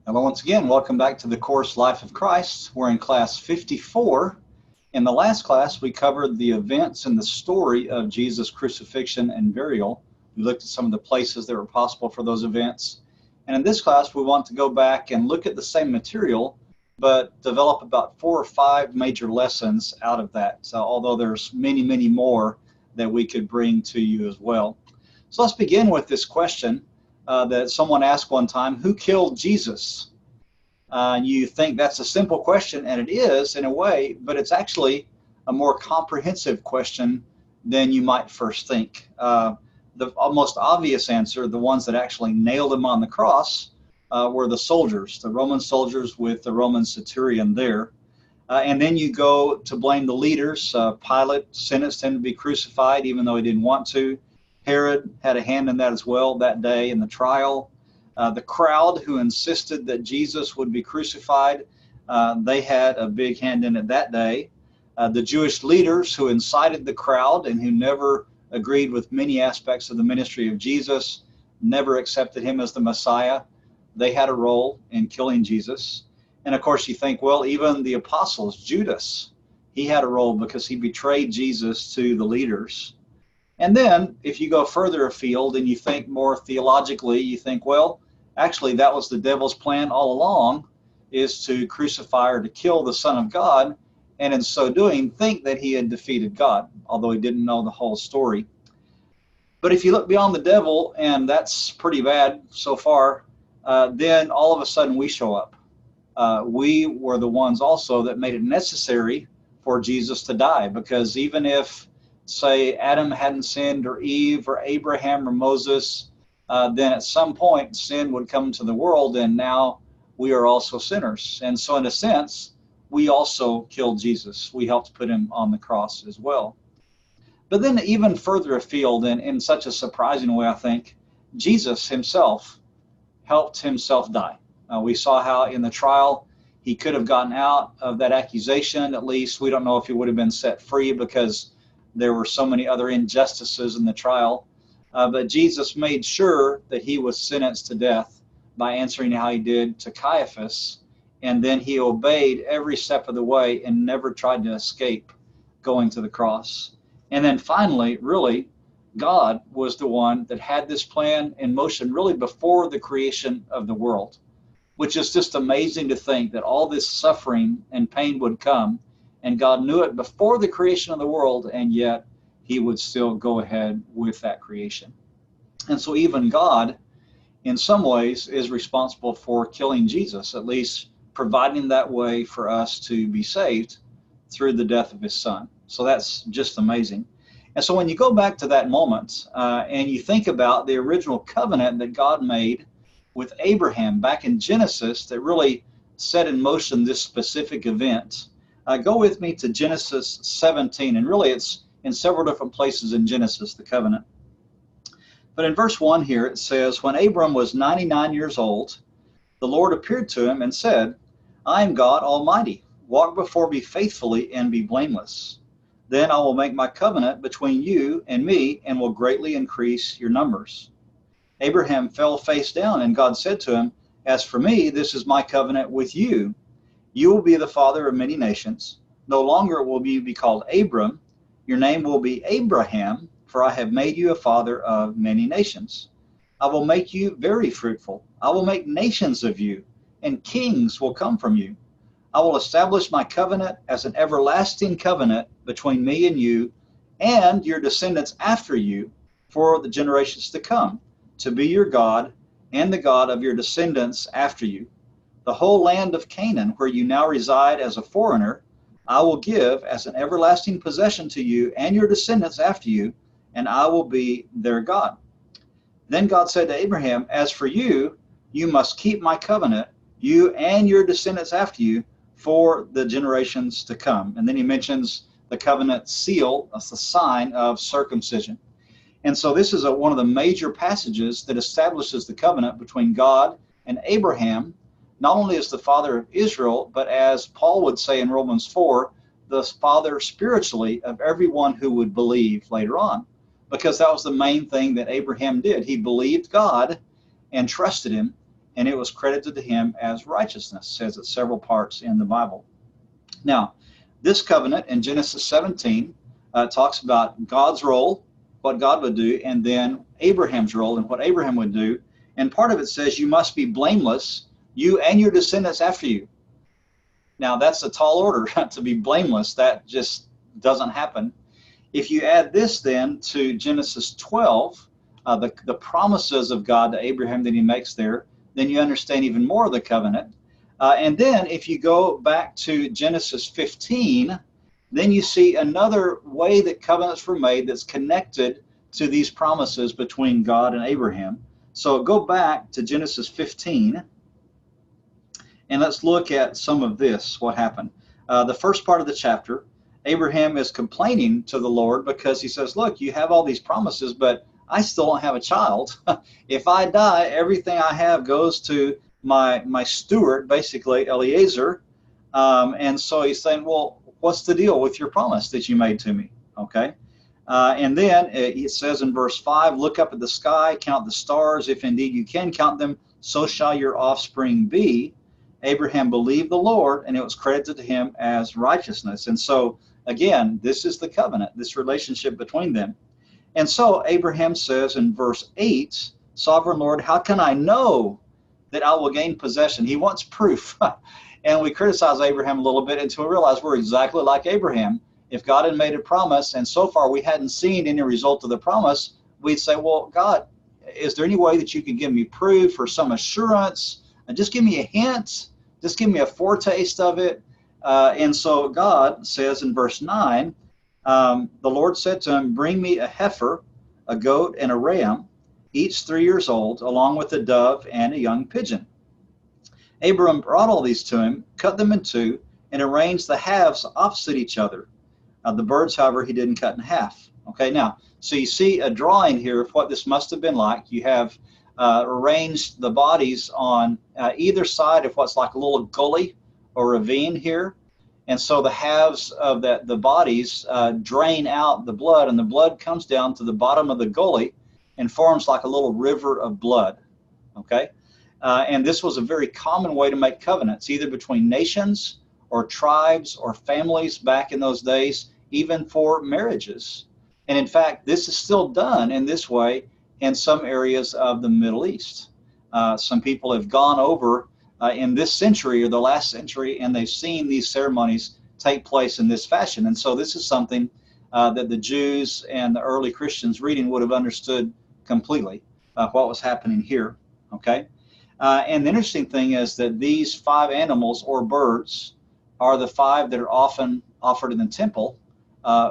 Hello once again. Welcome back to the course Life of Christ. We're in class 54. In the last class, we covered the events and the story of Jesus' crucifixion and burial. We looked at some of the places that were possible for those events. And in this class, we want to go back and look at the same material, but develop about 4 or 5 major lessons out of that. So, although there's many, many more that we could bring to you as well. So let's begin with this question. That someone asked one time, who killed Jesus? You think that's a simple question, and it is in a way, but it's actually a more comprehensive question than you might first think. The most obvious answer, the ones that actually nailed him on the cross, were the soldiers, the Roman soldiers with the Roman centurion there. And then you go to blame the leaders. Pilate sentenced him to be crucified, even though he didn't want to. Herod had a hand in that as well that day in the trial. The crowd who insisted that Jesus would be crucified, they had a big hand in it that day. The Jewish leaders who incited the crowd and who never agreed with many aspects of the ministry of Jesus, never accepted him as the Messiah, they had a role in killing Jesus. And of course you think, well, even the apostles, Judas, he had a role because he betrayed Jesus to the leaders. And then if you go further afield and you think more theologically, you think, well, actually that was the devil's plan all along, is to crucify or to kill the Son of God, and in so doing think that he had defeated God, although he didn't know the whole story. But if you look beyond the devil, and that's pretty bad so far, then all of a sudden we show up. We were the ones also that made it necessary for Jesus to die, because even if, say, Adam hadn't sinned, or Eve, or Abraham, or Moses, then at some point sin would come to the world, and now we are also sinners. And so in a sense, we also killed Jesus. We helped put him on the cross as well. But then even further afield, and in such a surprising way, I think, Jesus himself helped himself die. We saw how in the trial he could have gotten out of that accusation. At least we don't know if he would have been set free, because there were so many other injustices in the trial. But Jesus made sure that he was sentenced to death by answering how he did to Caiaphas. And then he obeyed every step of the way and never tried to escape going to the cross. And then finally, really, God was the one that had this plan in motion really before the creation of the world, which is just amazing to think that all this suffering and pain would come, and God knew it before the creation of the world, and yet he would still go ahead with that creation. And so even God, in some ways, is responsible for killing Jesus, at least providing that way for us to be saved through the death of his son. So that's just amazing. And so when you go back to that moment and you think about the original covenant that God made with Abraham back in Genesis that really set in motion this specific event, go with me to Genesis 17, and really it's in several different places in Genesis, the covenant. But in verse 1 here it says, when Abram was 99 years old, the Lord appeared to him and said, I am God Almighty. Walk before me faithfully and be blameless. Then I will make my covenant between you and me, and will greatly increase your numbers. Abraham fell face down, and God said to him, as for me, this is my covenant with you. You will be the father of many nations. No longer will you be called Abram. Your name will be Abraham, for I have made you a father of many nations. I will make you very fruitful. I will make nations of you, and kings will come from you. I will establish my covenant as an everlasting covenant between me and you and your descendants after you for the generations to come, to be your God and the God of your descendants after you. The whole land of Canaan, where you now reside as a foreigner, I will give as an everlasting possession to you and your descendants after you, and I will be their God. Then God said to Abraham, as for you, you must keep my covenant, you and your descendants after you, for the generations to come. And then he mentions the covenant seal, that's the sign of circumcision. And so this is one of the major passages that establishes the covenant between God and Abraham, not only as the father of Israel, but as Paul would say in Romans 4, the father spiritually of everyone who would believe later on. Because that was the main thing that Abraham did. He believed God and trusted him, and it was credited to him as righteousness. It says it several parts in the Bible. Now, this covenant in Genesis 17 talks about God's role, what God would do, and then Abraham's role and what Abraham would do. And part of it says you must be blameless, you and your descendants after you. Now, that's a tall order to be blameless. That just doesn't happen. If you add this then to Genesis 12, the promises of God to Abraham that he makes there, then you understand even more of the covenant. And then if you go back to Genesis 15, then you see another way that covenants were made that's connected to these promises between God and Abraham. So go back to Genesis 15, and let's look at some of this, what happened. The first part of the chapter, Abraham is complaining to the Lord because he says, look, you have all these promises, but I still don't have a child. If I die, everything I have goes to my steward, basically Eliezer. And so he's saying, well, what's the deal with your promise that you made to me? Okay. And then it says in verse 5, look up at the sky, count the stars. If indeed you can count them, so shall your offspring be. Abraham believed the Lord, and it was credited to him as righteousness. And so, again, this is the covenant, this relationship between them. And so Abraham says in verse 8, Sovereign Lord, how can I know that I will gain possession? He wants proof. And we criticize Abraham a little bit until we realize we're exactly like Abraham. If God had made a promise, and so far we hadn't seen any result of the promise, we'd say, well, God, is there any way that you could give me proof or some assurance? Just give me a hint. Just give me a foretaste of it. And so God says in verse 9, the Lord said to him, bring me a heifer, a goat, and a ram, each 3 years old, along with a dove and a young pigeon. Abram brought all these to him, cut them in two, and arranged the halves opposite each other. The birds, however, he didn't cut in half. Okay, now, so you see a drawing here of what this must have been like. You have arranged the bodies on either side of what's like a little gully or ravine here. And so the halves of the bodies drain out the blood, and the blood comes down to the bottom of the gully and forms like a little river of blood. Okay? And this was a very common way to make covenants, either between nations or tribes or families back in those days, even for marriages. And in fact, this is still done in this way in some areas of the Middle East. Some people have gone over in this century or the last century, and they've seen these ceremonies take place in this fashion. And so this is something that the Jews and the early Christians reading would have understood completely what was happening here. Okay? And the interesting thing is that these 5 animals or birds are the 5 that are often offered in the temple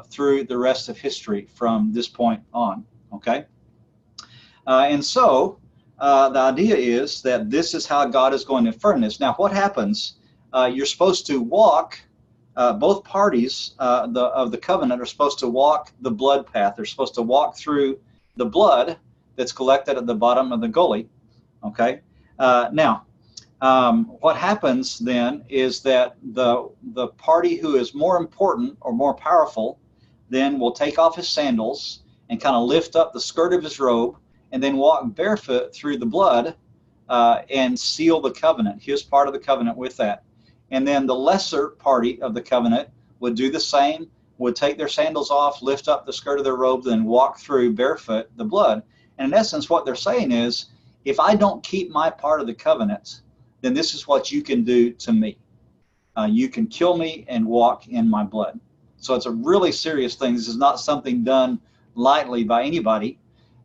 through the rest of history from this point on. Okay? And so the idea is that this is how God is going to affirm this. Now, what happens? You're supposed to walk, both parties of the covenant are supposed to walk the blood path. They're supposed to walk through the blood that's collected at the bottom of the gully. Okay? Now, what happens then is that the party who is more important or more powerful then will take off his sandals and kind of lift up the skirt of his robe and then walk barefoot through the blood and seal the covenant, his part of the covenant with that. And then the lesser party of the covenant would do the same, would take their sandals off, lift up the skirt of their robe, then walk through barefoot the blood. And in essence, what they're saying is, if I don't keep my part of the covenant, then this is what you can do to me. You can kill me and walk in my blood. So it's a really serious thing. This is not something done lightly by anybody,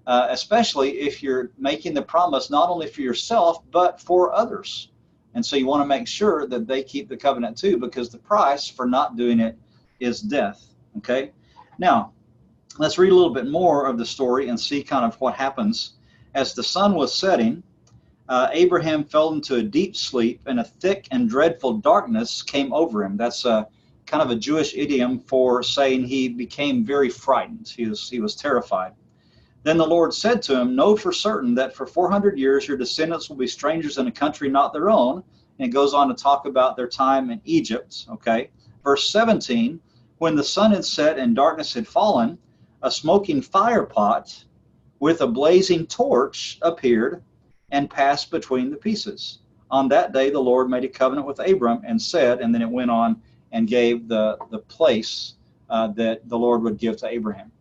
especially if you're making the promise not only for yourself, but for others. And so you want to make sure that they keep the covenant too, because the price for not doing it is death. Okay? Now, let's read a little bit more of the story and see kind of what happens. As the sun was setting, Abraham fell into a deep sleep, and a thick and dreadful darkness came over him. That's kind of a Jewish idiom for saying he became very frightened. He was terrified. Then the Lord said to him, know for certain that for 400 years your descendants will be strangers in a country not their own. And it goes on to talk about their time in Egypt. Okay. Verse 17, when the sun had set and darkness had fallen, a smoking fire pot with a blazing torch appeared and passed between the pieces. On that day, the Lord made a covenant with Abram and said, and then it went on and gave the place that the Lord would give to Abraham.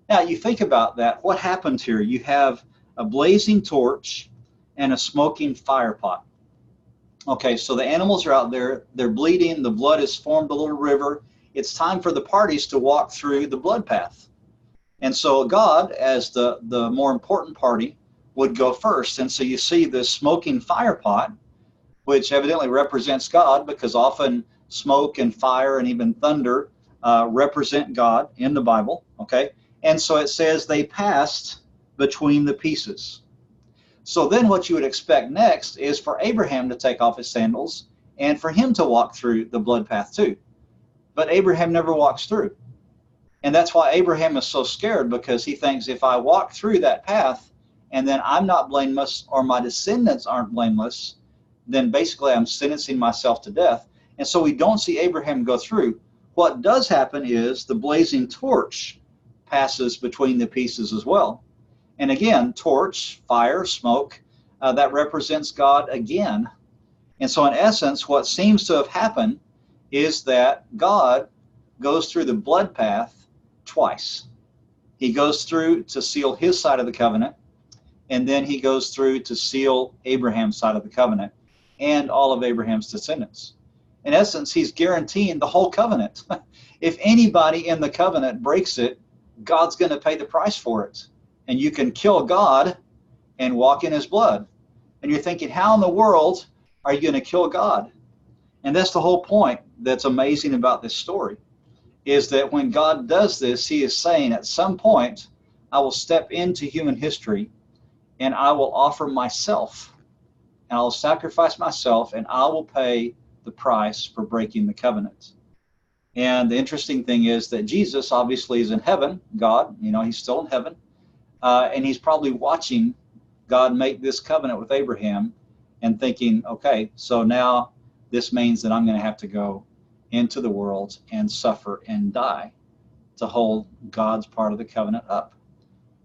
Now, you think about that. What happened here? You have a blazing torch and a smoking fire pot. Okay, so the animals are out there. They're bleeding. The blood has formed a little river. It's time for the parties to walk through the blood path. And so God, as the more important party, would go first. And so you see this smoking fire pot, which evidently represents God, because often smoke and fire and even thunder represent God in the Bible. Okay, and so it says they passed between the pieces. So then what you would expect next is for Abraham to take off his sandals and for him to walk through the blood path too. But Abraham never walks through. And that's why Abraham is so scared, because he thinks, if I walk through that path and then I'm not blameless, or my descendants aren't blameless, then basically I'm sentencing myself to death. And so we don't see Abraham go through. What does happen is the blazing torch passes between the pieces as well. And again, torch, fire, smoke, that represents God again. And so in essence, what seems to have happened is that God goes through the blood path twice. He goes through to seal his side of the covenant, and then he goes through to seal Abraham's side of the covenant and all of Abraham's descendants. In essence, he's guaranteeing the whole covenant. If anybody in the covenant breaks it, God's going to pay the price for it. And you can kill God and walk in his blood. And you're thinking, how in the world are you going to kill God? And that's the whole point that's amazing about this story, is that when God does this, he is saying, at some point, I will step into human history and I will offer myself, and I will sacrifice myself, and I will pay the price for breaking the covenant. And the interesting thing is that Jesus obviously is in heaven. God, he's still in heaven. And he's probably watching God make this covenant with Abraham and thinking, okay, so now this means that I'm going to have to go into the world and suffer and die to hold God's part of the covenant up.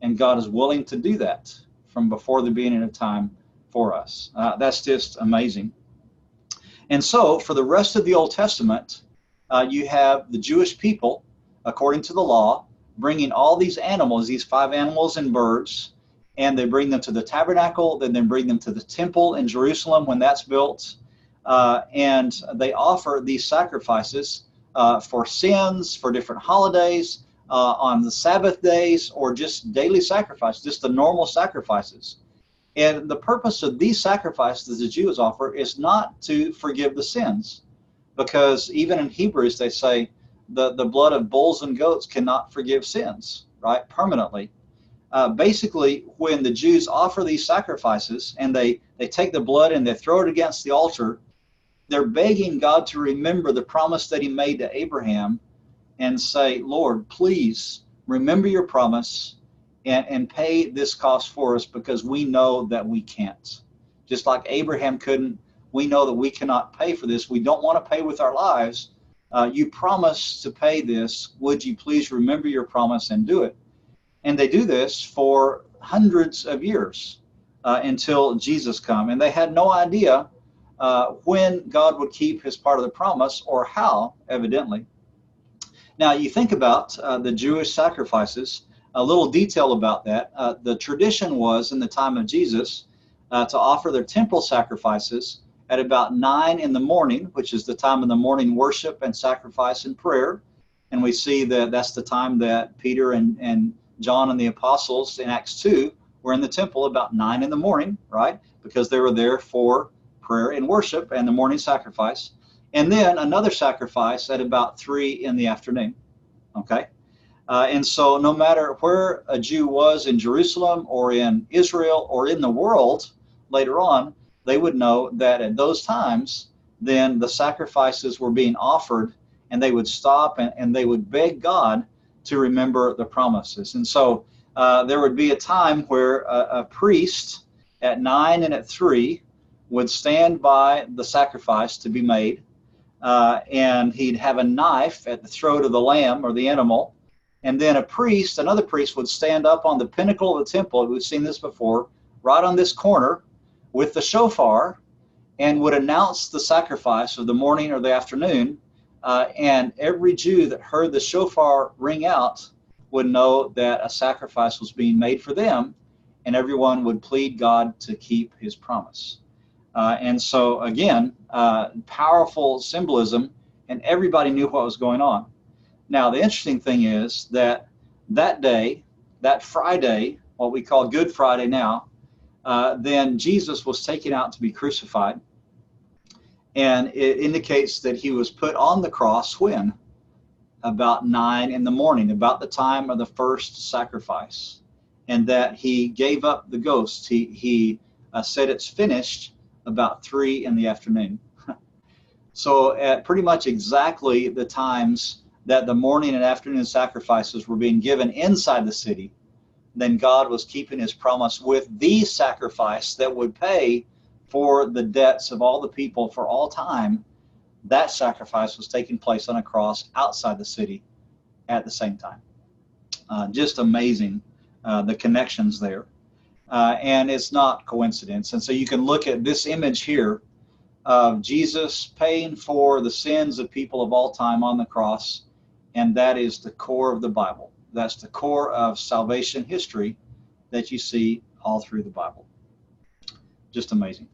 And God is willing to do that from before the beginning of time for us. That's just amazing. And so for the rest of the Old Testament, you have the Jewish people, according to the law, bringing all these animals, these 5 animals and birds, and they bring them to the tabernacle, then they bring them to the temple in Jerusalem when that's built, and they offer these sacrifices for sins, for different holidays, on the Sabbath days, or just daily sacrifices, just the normal sacrifices. And the purpose of these sacrifices the Jews offer is not to forgive the sins, because even in Hebrews they say, the blood of bulls and goats cannot forgive sins, right, permanently. Basically, when the Jews offer these sacrifices and they take the blood and they throw it against the altar, they're begging God to remember the promise that he made to Abraham and say, Lord, please remember your promise and pay this cost for us, because we know that we can't. Just like Abraham couldn't, we know that we cannot pay for this. We don't want to pay with our lives. You promised to pay this. Would you please remember your promise and do it? And they do this for hundreds of years until Jesus come. And they had no idea when God would keep his part of the promise, or how, evidently. Now, you think about the Jewish sacrifices, a little detail about that. The tradition was, in the time of Jesus, to offer their temple sacrifices at about 9 in the morning, which is the time of the morning worship and sacrifice and prayer. And we see that that's the time that Peter and John and the apostles in Acts 2 were in the temple about 9 in the morning, right? Because they were there for prayer and worship and the morning sacrifice. And then another sacrifice at about 3 in the afternoon, okay? And so no matter where a Jew was in Jerusalem or in Israel or in the world later on, they would know that at those times, then the sacrifices were being offered, and they would stop and they would beg God to remember the promises. And so there would be a time where a priest at 9 and at 3 would stand by the sacrifice to be made, and he'd have a knife at the throat of the lamb or the animal. And then another priest would stand up on the pinnacle of the temple. We've seen this before, right on this corner, with the shofar and would announce the sacrifice of the morning or the afternoon. And every Jew that heard the shofar ring out would know that a sacrifice was being made for them, and everyone would plead God to keep his promise. And so, again, powerful symbolism, and everybody knew what was going on. Now, the interesting thing is that that day, that Friday, what we call Good Friday now, then Jesus was taken out to be crucified. And it indicates that he was put on the cross when? About 9 in the morning, about the time of the first sacrifice. And that he gave up the ghost. He said it's finished about 3 in the afternoon. So at pretty much exactly the times that the morning and afternoon sacrifices were being given inside the city, then God was keeping his promise with the sacrifice that would pay for the debts of all the people for all time. That sacrifice was taking place on a cross outside the city at the same time. Just amazing, the connections there. And it's not coincidence. And so you can look at this image here of Jesus paying for the sins of people of all time on the cross, and that is the core of the Bible. That's the core of salvation history that you see all through the Bible. Just amazing.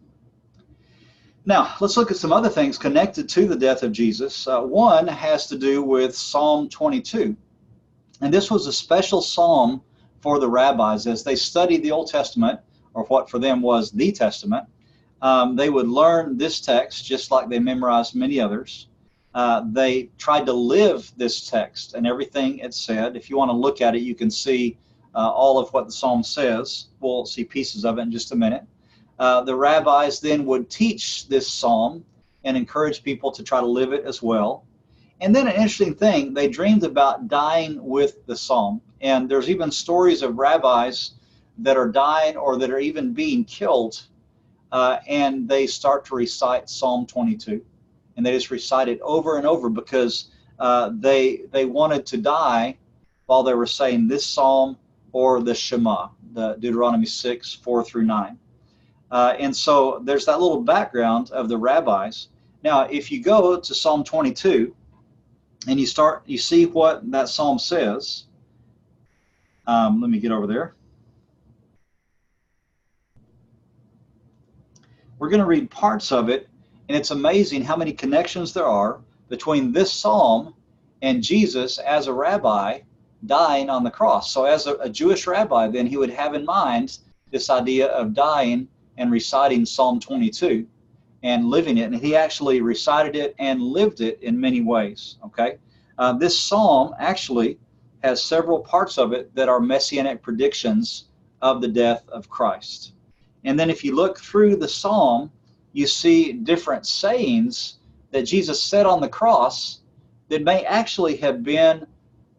Now, let's look at some other things connected to the death of Jesus. One has to do with Psalm 22. And this was a special psalm for the rabbis as they studied the Old Testament, or what for them was the Testament. They would learn this text just like they memorized many others. They tried to live this text and everything it said. If you want to look at it, you can see all of what the psalm says. We'll see pieces of it in just a minute. The rabbis then would teach this psalm and encourage people to try to live it as well. And then an interesting thing, they dreamed about dying with the psalm. And there's even stories of rabbis that are dying or that are even being killed, and they start to recite Psalm 22. And they just recite it over and over because they wanted to die while they were saying this psalm or the Shema, the Deuteronomy 6, 4 through 9. And so there's that little background of the rabbis. Now, if you go to Psalm 22 and you see what that psalm says. Let me get over there. We're going to read parts of it, and it's amazing how many connections there are between this psalm and Jesus as a rabbi dying on the cross. So as a Jewish rabbi, then he would have in mind this idea of dying and reciting Psalm 22 and living it. And he actually recited it and lived it in many ways. Okay, this psalm actually has several parts of it that are messianic predictions of the death of Christ. And then if you look through the psalm, you see different sayings that Jesus said on the cross that may actually have been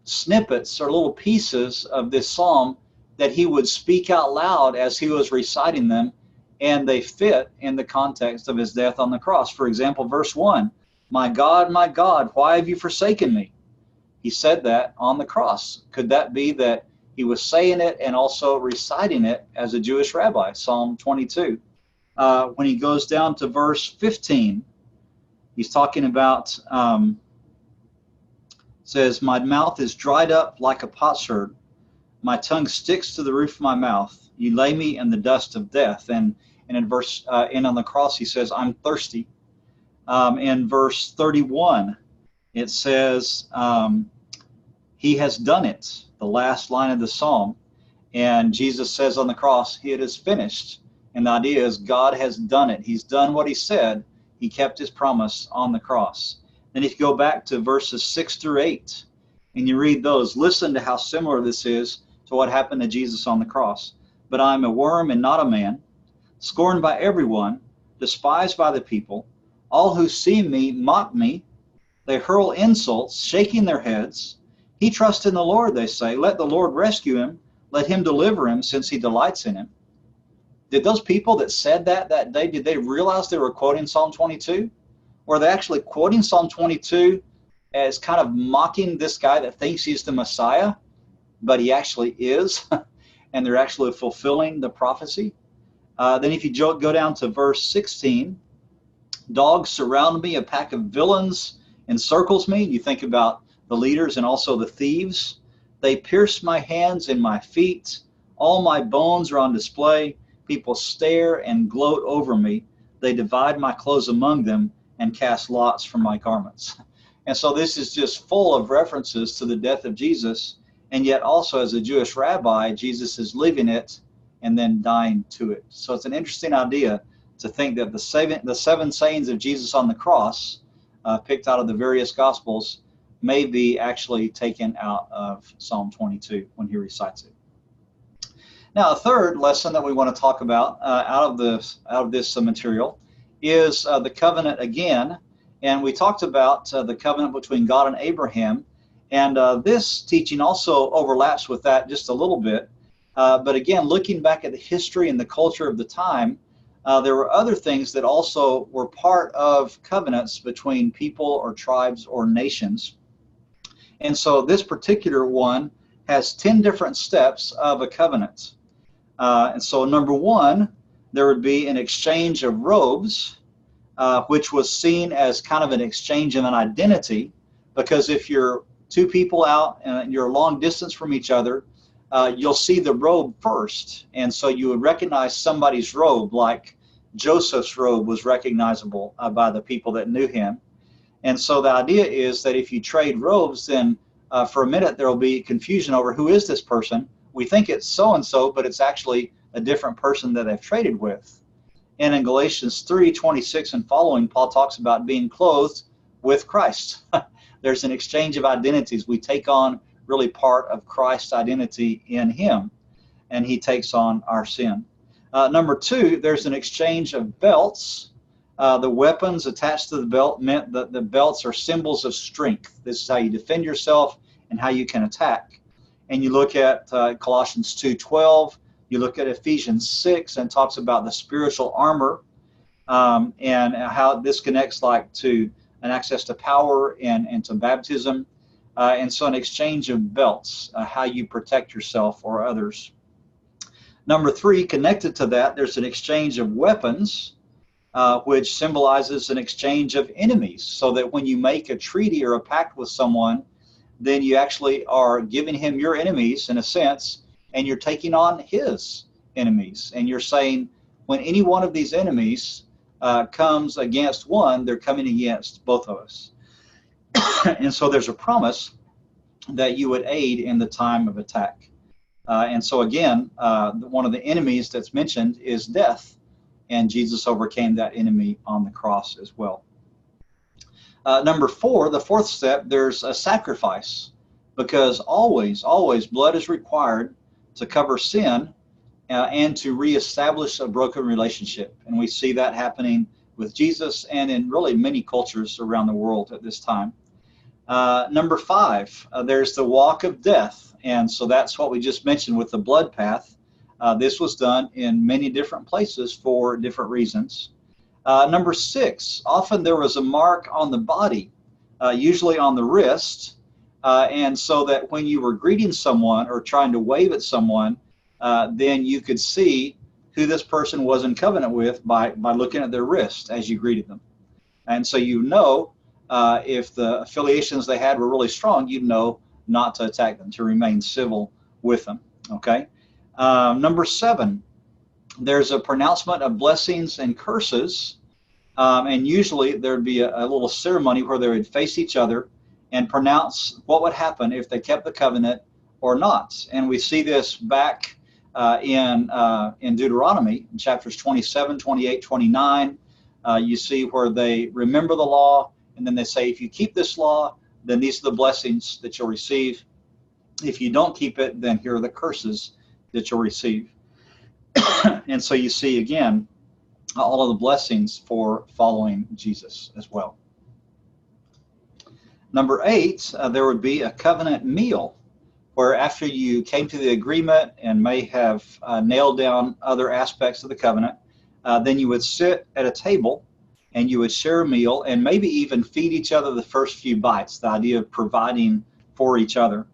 snippets or little pieces of this psalm that he would speak out loud as he was reciting them, and they fit in the context of his death on the cross. For example, verse 1, my God, why have you forsaken me? He said that on the cross. Could that be that he was saying it and also reciting it as a Jewish rabbi, Psalm 22? When he goes down to verse 15, he's talking about, says, my mouth is dried up like a potsherd. My tongue sticks to the roof of my mouth. You lay me in the dust of death. And in verse, and on the cross, he says, I'm thirsty. In verse 31, it says, he has done it, the last line of the psalm. And Jesus says on the cross, it is finished. And the idea is God has done it. He's done what he said. He kept his promise on the cross. Then if you go back to verses 6 through 8, and you read those, listen to how similar this is to what happened to Jesus on the cross. But I am a worm and not a man, scorned by everyone, despised by the people. All who see me mock me. They hurl insults, shaking their heads. He trusts in the Lord, they say. Let the Lord rescue him. Let him deliver him, since he delights in him. Did those people that said that day, did they realize they were quoting Psalm 22? Or are they actually quoting Psalm 22 as kind of mocking this guy that thinks he's the Messiah, but he actually is, and they're actually fulfilling the prophecy? Then if you go down to verse 16, dogs surround me, a pack of villains encircles me. You think about the leaders and also the thieves. They pierce my hands and my feet. All my bones are on display. People stare and gloat over me. They divide my clothes among them and cast lots for my garments. And so this is just full of references to the death of Jesus. And yet also as a Jewish rabbi, Jesus is living it and then dying to it. So it's an interesting idea to think that the seven sayings of Jesus on the cross, picked out of the various Gospels, may be actually taken out of Psalm 22 when he recites it. Now, a third lesson that we want to talk about out of this material is the covenant again. And we talked about the covenant between God and Abraham. And this teaching also overlaps with that just a little bit. But again, looking back at the history and the culture of the time, there were other things that also were part of covenants between people or tribes or nations. And so this particular one has 10 different steps of a covenant. And so number one, there would be an exchange of robes, which was seen as kind of an exchange of an identity, because if you're two people out and you're a long distance from each other, you'll see the robe first. And so you would recognize somebody's robe, like Joseph's robe was recognizable by the people that knew him. And so the idea is that if you trade robes, then for a minute there will be confusion over who is this person. We think it's so-and-so, but it's actually a different person that they've traded with. And in Galatians 3:26 and following, Paul talks about being clothed with Christ. There's an exchange of identities. We take on really part of Christ's identity in him, and he takes on our sin. Number two, there's an exchange of belts. The weapons attached to the belt meant that the belts are symbols of strength. This is how you defend yourself and how you can attack. And you look at Colossians 2:12, you look at Ephesians 6 and talks about the spiritual armor, and how this connects like to an access to power and to baptism. And so an exchange of belts, how you protect yourself or others. Number three, connected to that, there's an exchange of weapons, which symbolizes an exchange of enemies, so that when you make a treaty or a pact with someone, then you actually are giving him your enemies in a sense, and you're taking on his enemies. And you're saying, when any one of these enemies comes against one, they're coming against both of us. And so there's a promise that you would aid in the time of attack. And so again, one of the enemies that's mentioned is death, and Jesus overcame that enemy on the cross as well. Number four, the fourth step, there's a sacrifice, because always blood is required to cover sin and to reestablish a broken relationship. And we see that happening with Jesus and in really many cultures around the world at this time. Number five, there's the walk of death. And so that's what we just mentioned with the blood path. This was done in many different places for different reasons. Number six, often there was a mark on the body, usually on the wrist, and so that when you were greeting someone or trying to wave at someone, then you could see who this person was in covenant with by looking at their wrist as you greeted them. And so you know, if the affiliations they had were really strong, you'd know not to attack them, to remain civil with them. Okay. Number seven, there's a pronouncement of blessings and curses, and usually there'd be a little ceremony where they would face each other and pronounce what would happen if they kept the covenant or not. And we see this back in Deuteronomy, in chapters 27, 28, 29. You see where they remember the law, and then they say, if you keep this law, then these are the blessings that you'll receive. If you don't keep it, then here are the curses that you'll receive. And so you see, again, all of the blessings for following Jesus as well. Number eight, there would be a covenant meal, where after you came to the agreement and may have nailed down other aspects of the covenant, then you would sit at a table and you would share a meal and maybe even feed each other the first few bites, the idea of providing for each other.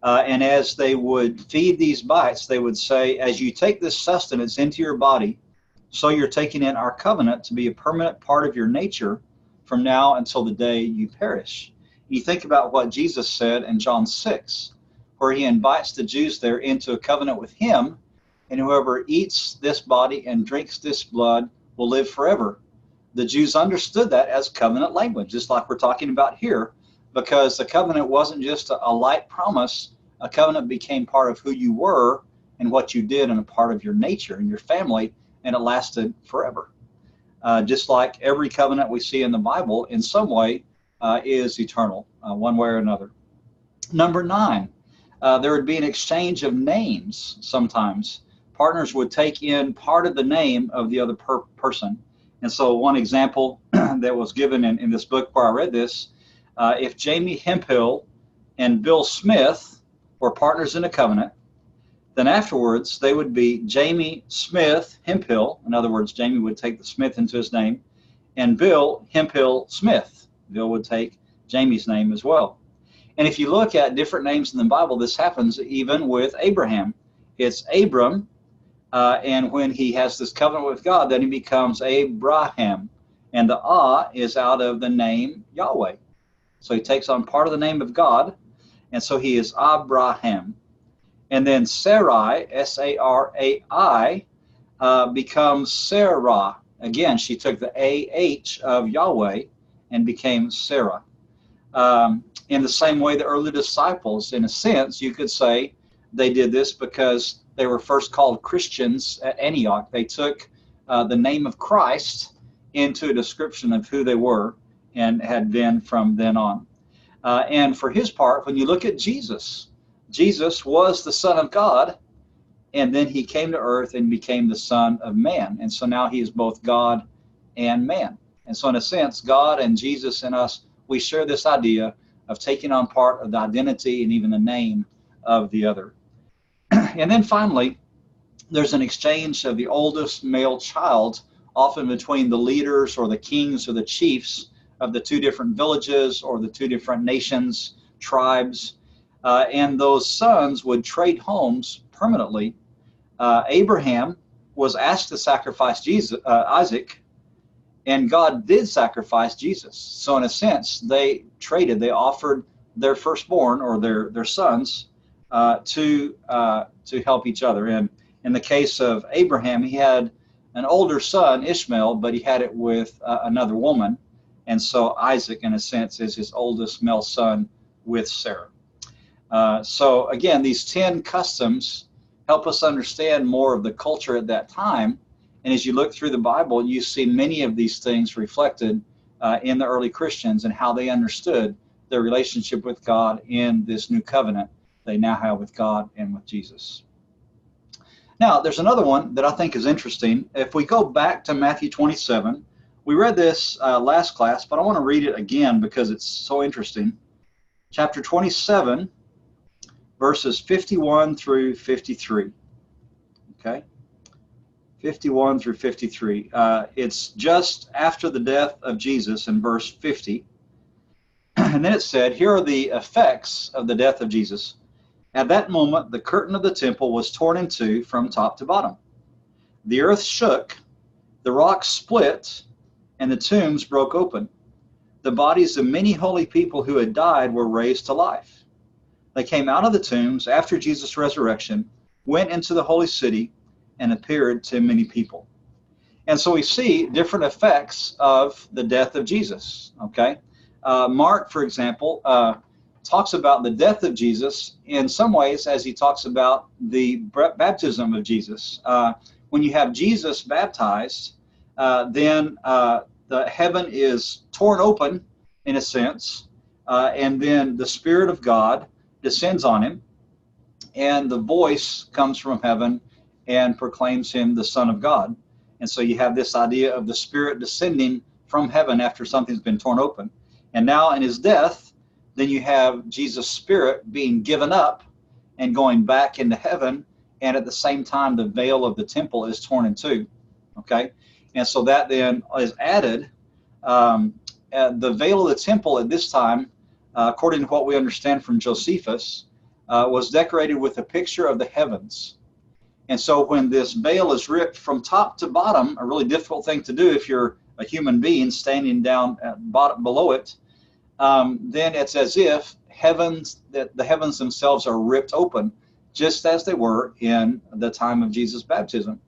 And as they would feed these bites, they would say, as you take this sustenance into your body, So you're taking in our covenant to be a permanent part of your nature from now until the day you perish. You think about what Jesus said in John 6, where he invites the Jews there into a covenant with him, and whoever eats this body and drinks this blood will live forever. The Jews understood that as covenant language, just like we're talking about here, because the covenant wasn't just a light promise. A covenant became part of who you were and what you did, and a part of your nature and your family, and it lasted forever. Just like every covenant we see in the Bible, in some way, is eternal, one way or another. Number 9, there would be an exchange of names sometimes. Partners would take in part of the name of the other person. And so one example that was given in this book where I read this, if Jamie Hemphill and Bill Smith were partners in a covenant, then afterwards they would be Jamie Smith Hemphill. In other words, Jamie would take the Smith into his name, and Bill Hemphill Smith. Bill would take Jamie's name as well. And if you look at different names in the Bible, this happens even with Abraham. It's Abram, and when he has this covenant with God, then he becomes Abraham. And the is out of the name Yahweh. So he takes on part of the name of God, and so he is Abraham. And then Sarai, S-A-R-A-I, becomes Sarah. Again, she took the A-H of Yahweh and became Sarah. In the same way, the early disciples, in a sense, you could say they did this because they were first called Christians at Antioch. They took the name of Christ into a description of who they were and had been from then on. And for his part, when you look at Jesus, Jesus was the Son of God, and then he came to earth and became the Son of Man. And so now he is both God and man. And so in a sense, God and Jesus and us, we share this idea of taking on part of the identity and even the name of the other. And then finally, there's an exchange of the oldest male child, often between the leaders or the kings or the chiefs of the two different villages or the two different nations, tribes. And those sons would trade homes permanently. Abraham was asked to sacrifice Isaac, and God did sacrifice Jesus. So in a sense, they traded. They offered their firstborn or their sons to help each other. And in the case of Abraham, he had an older son, Ishmael, but he had it with another woman. And so Isaac, in a sense, is his oldest male son with Sarah. So again, these 10 customs help us understand more of the culture at that time. And as you look through the Bible, you see many of these things reflected in the early Christians and how they understood their relationship with God in this new covenant they now have with God and with Jesus. Now, there's another one that I think is interesting. If we go back to Matthew 27, we read this last class, but I want to read it again because it's so interesting. Chapter 27, verses 51 through 53. Okay? 51 through 53. It's just after the death of Jesus in verse 50. And then it said, here are the effects of the death of Jesus. At that moment, the curtain of the temple was torn in two from top to bottom. The earth shook, the rocks split, and the tombs broke open. The bodies of many holy people who had died were raised to life. They came out of the tombs after Jesus' resurrection, went into the holy city, and appeared to many people. And so we see different effects of the death of Jesus. Okay, Mark, for example, talks about the death of Jesus in some ways as he talks about the baptism of Jesus. When you have Jesus baptized, then the heaven is torn open in a sense, and then the Spirit of God descends on him, and the voice comes from heaven and proclaims him the Son of God. And so you have this idea of the Spirit descending from heaven after something's been torn open. And now in his death, then you have Jesus' Spirit being given up and going back into heaven, and at the same time the veil of the temple is torn in two. Okay, and so that then is added. The veil of the temple at this time, according to what we understand from Josephus, was decorated with a picture of the heavens. And so when this veil is ripped from top to bottom, a really difficult thing to do if you're a human being standing down at bottom below it, then it's as if the heavens themselves are ripped open, just as they were in the time of Jesus' baptism.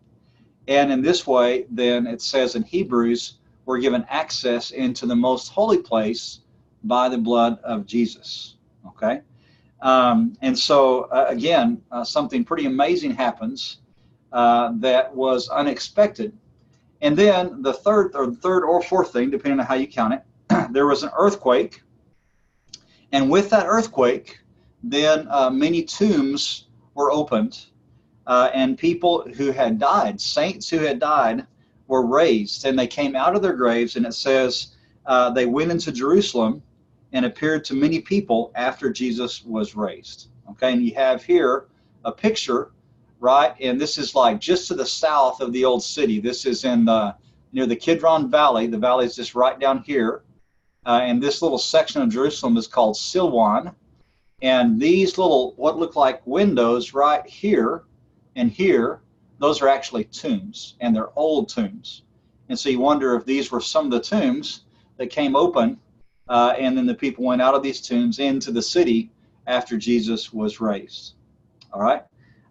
And in this way, then it says in Hebrews, we're given access into the most holy place by the blood of Jesus. Okay? And so, again, something pretty amazing happens that was unexpected. And then the third or fourth thing, depending on how you count it, there was an earthquake. And with that earthquake, then many tombs were opened, and people who had died, saints who had died, were raised. And they came out of their graves, and it says they went into Jerusalem and appeared to many people after Jesus was raised. Okay, and you have here a picture, right? And this is like just to the south of the old city. This is in near the Kidron Valley. The valley is just right down here. And this little section of Jerusalem is called Silwan. And these little, what look like windows right here and here, those are actually tombs, and they're old tombs. And so you wonder if these were some of the tombs that came open, and then the people went out of these tombs into the city after Jesus was raised. All right?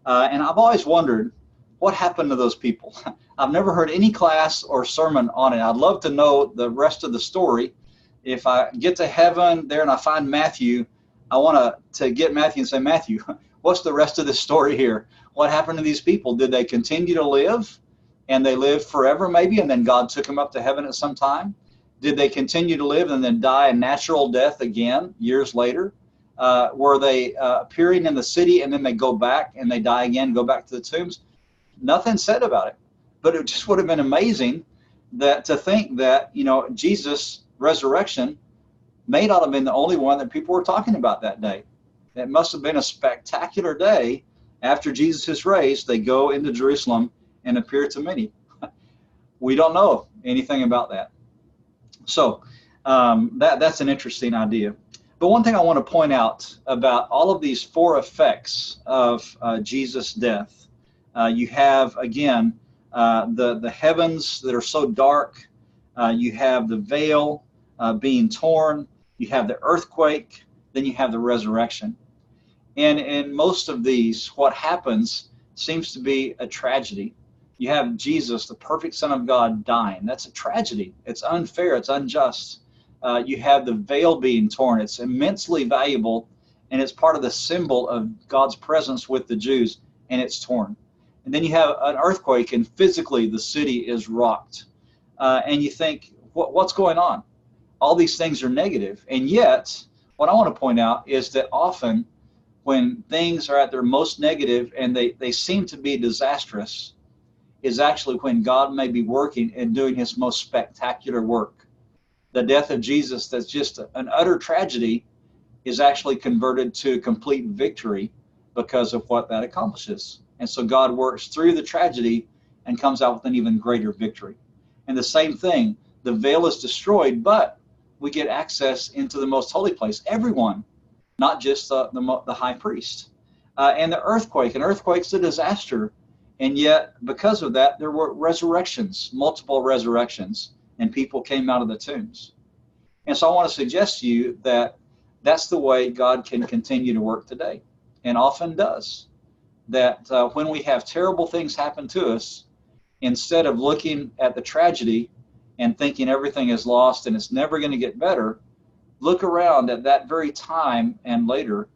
And I've always wondered what happened to those people. I've never heard any class or sermon on it. I'd love to know the rest of the story. If I get to heaven there and I find Matthew, I want to get Matthew and say, Matthew, what's the rest of this story here? What happened to these people? Did they continue to live? And they lived forever maybe, and then God took them up to heaven at some time? Did they continue to live and then die a natural death again years later? Were they appearing in the city and then they go back and they die again, go back to the tombs? Nothing said about it. But it just would have been amazing to think that, Jesus' resurrection may not have been the only one that people were talking about that day. It must have been a spectacular day. After Jesus is raised, they go into Jerusalem and appear to many. We don't know anything about that. So that's an interesting idea. But one thing I want to point out about all of these four effects of Jesus' death, you have, again, the heavens that are so dark. You have the veil being torn. You have the earthquake. Then you have the resurrection. And in most of these, what happens seems to be a tragedy. You have Jesus, the perfect Son of God, dying. That's a tragedy. It's unfair. It's unjust. You have the veil being torn. It's immensely valuable, and it's part of the symbol of God's presence with the Jews, and it's torn. And then you have an earthquake, and physically the city is rocked. And you think, what's going on? All these things are negative. And yet, what I want to point out is that often when things are at their most negative and they seem to be disastrous, is actually when God may be working and doing his most spectacular work. The death of Jesus, that's just an utter tragedy, is actually converted to complete victory because of what that accomplishes. And so God works through the tragedy and comes out with an even greater victory. And the same thing, the veil is destroyed, but we get access into the most holy place. Everyone, not just the high priest. And the earthquake. An earthquake's a disaster. And yet, because of that, there were resurrections, multiple resurrections, and people came out of the tombs. And so I want to suggest to you that that's the way God can continue to work today, and often does. That when we have terrible things happen to us, instead of looking at the tragedy and thinking everything is lost and it's never going to get better, look around at that very time and later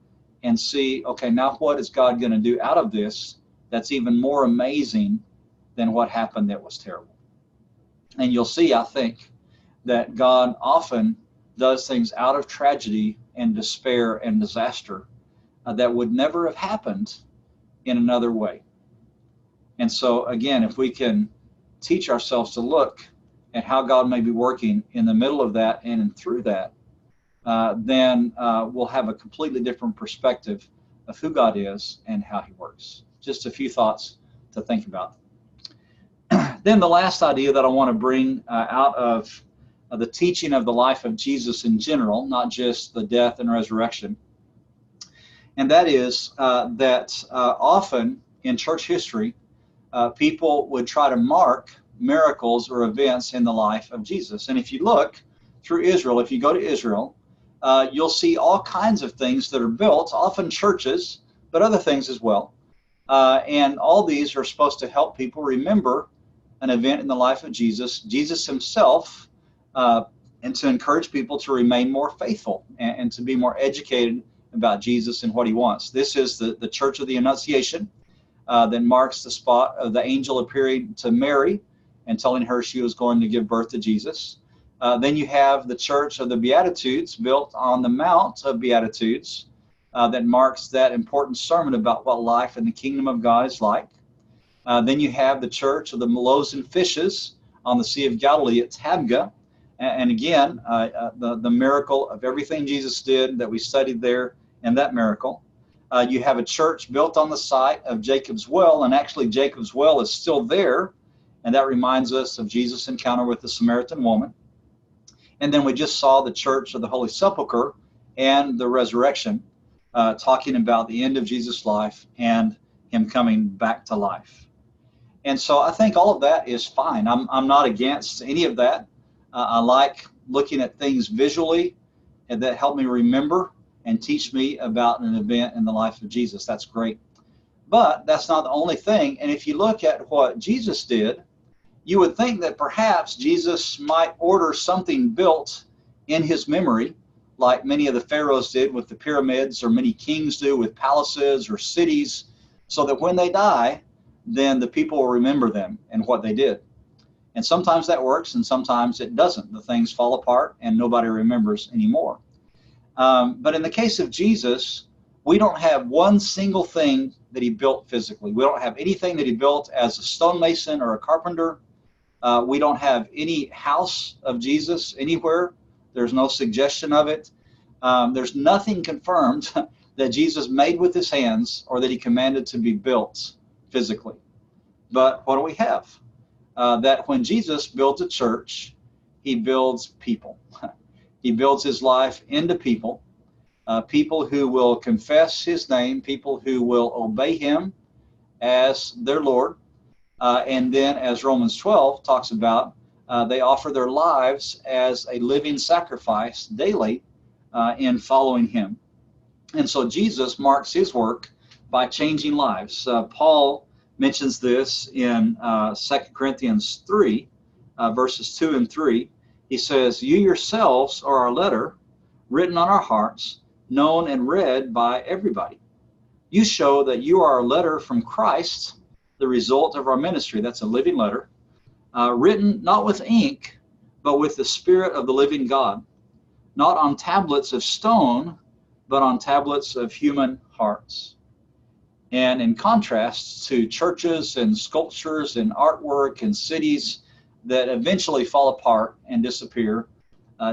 and see, okay, now what is God going to do out of this that's even more amazing than what happened that was terrible? And you'll see, I think, that God often does things out of tragedy and despair and disaster that would never have happened in another way. And so, again, if we can teach ourselves to look at how God may be working in the middle of that and through that, then we'll have a completely different perspective of who God is and how he works. Just a few thoughts to think about. Then the last idea that I want to bring out of the teaching of the life of Jesus in general, not just the death and resurrection, and that is that often in church history, people would try to mark miracles or events in the life of Jesus. And if you look through Israel, if you go to Israel, you'll see all kinds of things that are built, often churches, but other things as well. And all these are supposed to help people remember an event in the life of Jesus, Jesus himself, and to encourage people to remain more faithful and to be more educated about Jesus and what he wants. This is the Church of the Annunciation that marks the spot of the angel appearing to Mary and telling her she was going to give birth to Jesus. Then you have the Church of the Beatitudes built on the Mount of Beatitudes that marks that important sermon about what life in the kingdom of God is like. Then you have the Church of the Loaves and Fishes on the Sea of Galilee at Tabgha. And again, the miracle of everything Jesus did that we studied there and that miracle. You have a church built on the site of Jacob's Well, and actually Jacob's Well is still there, and that reminds us of Jesus' encounter with the Samaritan woman. And then we just saw the Church of the Holy Sepulchre and the resurrection, talking about the end of Jesus' life and him coming back to life. And so I think all of that is fine. I'm not against any of that. I like looking at things visually and that help me remember and teach me about an event in the life of Jesus. That's great. But that's not the only thing. And if you look at what Jesus did, you would think that perhaps Jesus might order something built in his memory, like many of the pharaohs did with the pyramids, or many kings do with palaces or cities, so that when they die, then the people will remember them and what they did. And sometimes that works, and sometimes it doesn't. The things fall apart, and nobody remembers anymore. But in the case of Jesus, we don't have one single thing that he built physically. We don't have anything that he built as a stonemason or a carpenter. We don't have any house of Jesus anywhere. There's no suggestion of it. There's nothing confirmed that Jesus made with his hands or that he commanded to be built physically. But what do we have? That when Jesus builds a church, he builds people. He builds his life into people, people who will confess his name, people who will obey him as their Lord. And then, as Romans 12 talks about, they offer their lives as a living sacrifice daily in following him. And so Jesus marks his work by changing lives. Paul mentions this in 2 Corinthians 3, verses 2 and 3. He says, "You yourselves are our letter, written on our hearts, known and read by everybody. You show that you are a letter from Christ, the result of our ministry." That's a living letter, written not with ink, but with the Spirit of the living God, not on tablets of stone, but on tablets of human hearts. And in contrast to churches and sculptures and artwork and cities that eventually fall apart and disappear,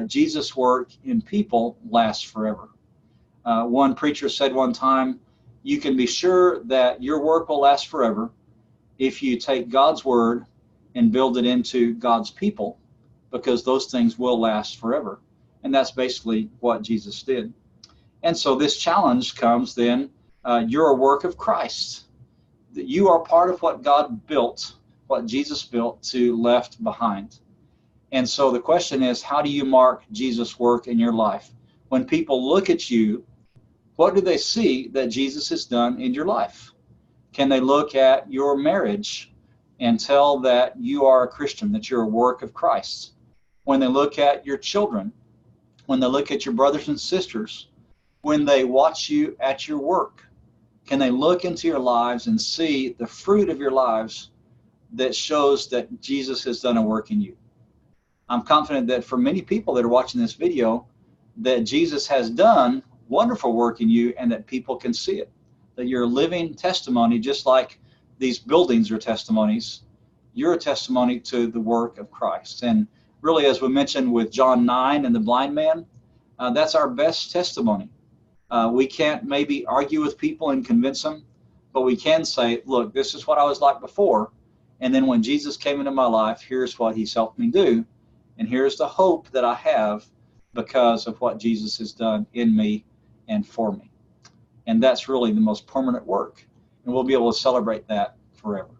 Jesus' work in people lasts forever. One preacher said one time, "You can be sure that your work will last forever if you take God's word and build it into God's people, because those things will last forever." And that's basically what Jesus did. And so this challenge comes then, you're a work of Christ. You are part of what God built, what Jesus built to left behind. And so the question is, how do you mark Jesus' work in your life? When people look at you, what do they see that Jesus has done in your life? Can they look at your marriage and tell that you are a Christian, that you're a work of Christ? When they look at your children, when they look at your brothers and sisters, when they watch you at your work, can they look into your lives and see the fruit of your lives that shows that Jesus has done a work in you? I'm confident that for many people that are watching this video, that Jesus has done wonderful work in you and that people can see it. That you're a living testimony, just like these buildings are testimonies. You're a testimony to the work of Christ. And really, as we mentioned with John 9 and the blind man, that's our best testimony. We can't maybe argue with people and convince them, but we can say, look, this is what I was like before. And then when Jesus came into my life, here's what he's helped me do. And here's the hope that I have because of what Jesus has done in me and for me. And that's really the most permanent work. And we'll be able to celebrate that forever.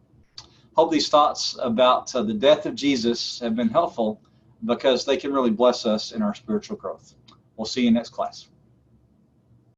Hope these thoughts about the death of Jesus have been helpful, because they can really bless us in our spiritual growth. We'll see you next class.